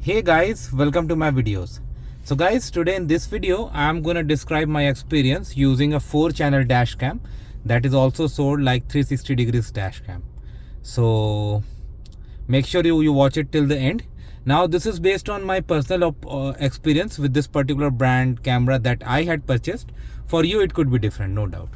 Hey guys, welcome to my videos. So guys, today in this video I'm gonna describe my experience using a 4-channel dash cam that is also sold like 360 degrees dash cam. So make sure you watch it till the end. Now this is based on my personal experience with this particular brand camera that I had purchased. For you it could be different, no doubt.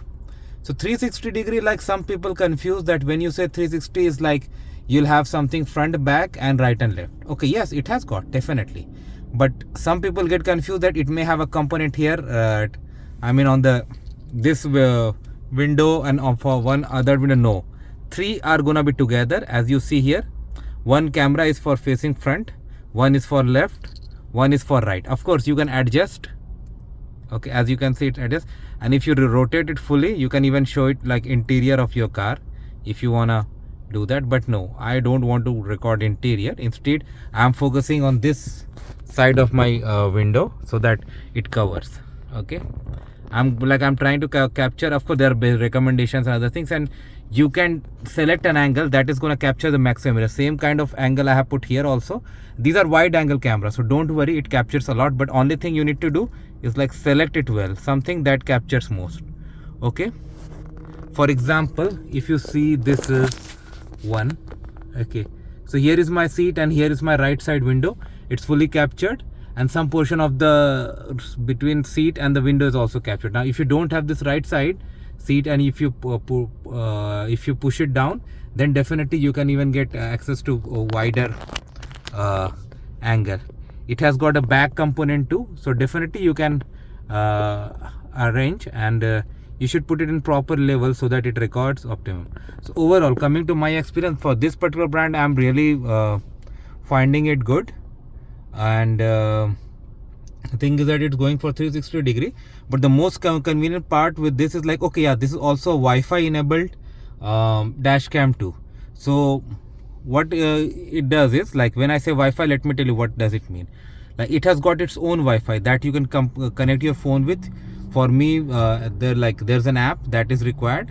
So 360 degree, like some people confuse that when you say 360 is like you'll have something front, back and right and left. Okay, yes, it has got, definitely. But some people get confused that it may have a component here, on this window and for one other window. No, three are gonna be together as you see here. One camera is for facing front, one is for left, one is for right. Of course you can adjust. Okay, as you can see it adjusts, and if you rotate it fully you can even show it like interior of your car if you wanna do that. But no, I don't want to record interior. Instead I'm focusing on this side of my window so that it covers. Okay, I'm trying to capture. Of course there are recommendations and other things, and you can select an angle that is going to capture the maximum. The same kind of angle I have put here also. These are wide angle cameras, so don't worry, it captures a lot, but only thing you need to do is like select it well, something that captures most. Okay, for example, if you see, this is one. Okay, so here is my seat and here is my right side window. It's fully captured, and some portion of the between seat and the window is also captured. Now if you don't have this right side seat, and if you push it down, then definitely you can even get access to a wider angle. It has got a back component too, so definitely you can arrange, and you should put it in proper level so that it records optimum. So overall, coming to my experience for this particular brand, I'm really finding it good. And the thing is that it's going for 360 degree, but the most convenient part with this is like, okay, yeah, this is also a Wi-Fi enabled dash cam too. So what it does is, like, when I say Wi-Fi, let me tell you what does it mean. Like, it has got its own Wi-Fi that you can connect your phone with. For me, there's an app that is required,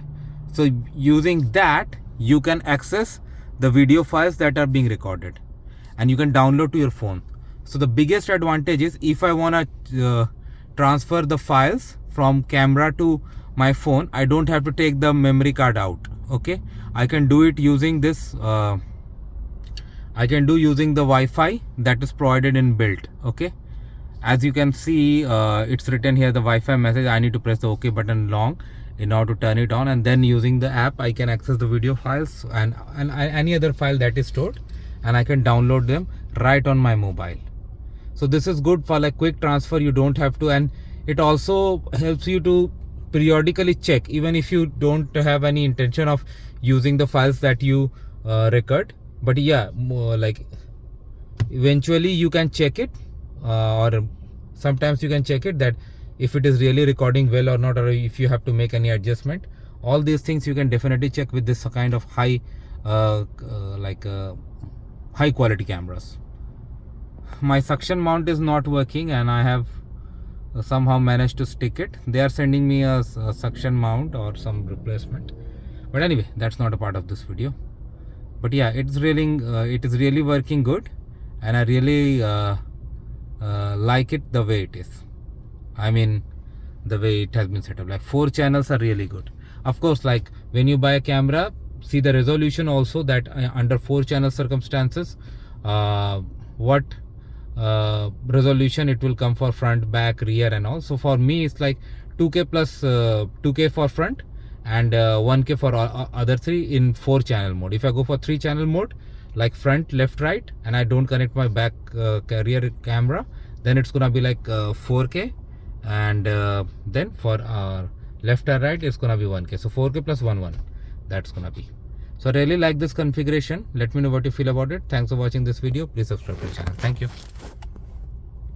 so using that you can access the video files that are being recorded, and you can download to your phone. So the biggest advantage is, if I want to transfer the files from camera to my phone, I don't have to take the memory card out. Okay, I can do it using this using the Wi-Fi that is provided in built. Okay, as you can see, it's written here, the Wi-Fi message. I need to press the OK button long in order to turn it on, and then using the app I can access the video files and any other file that is stored, and I can download them right on my mobile. So this is good for like quick transfer. You don't have to, and it also helps you to periodically check, even if you don't have any intention of using the files that you record. But yeah, like eventually you can check it, or sometimes you can check it that if it is really recording well or not, or if you have to make any adjustment. All these things you can definitely check with this kind of high high quality cameras. My suction mount is not working, and I have somehow managed to stick it. They are sending me a suction mount or some replacement, but anyway, that's not a part of this video. But yeah, it is really working good, and I really like it the way it is. I mean, the way it has been set up, like 4 channels are really good. Of course, like when you buy a camera, see the resolution also, that under 4 channel circumstances, what resolution it will come for front, back, rear and all. So for me it's like 2K plus 2K for front, and 1K for other 3 in 4 channel mode. If I go for 3 channel mode, like front, left, right, and I don't connect my back rear camera, then it's gonna be like 4K, and then for left and right it's gonna be 1K. So 4K plus 1 that's gonna be. So I really like this configuration. Let me know what you feel about it. Thanks for watching this video. Please subscribe to the channel. Thank you.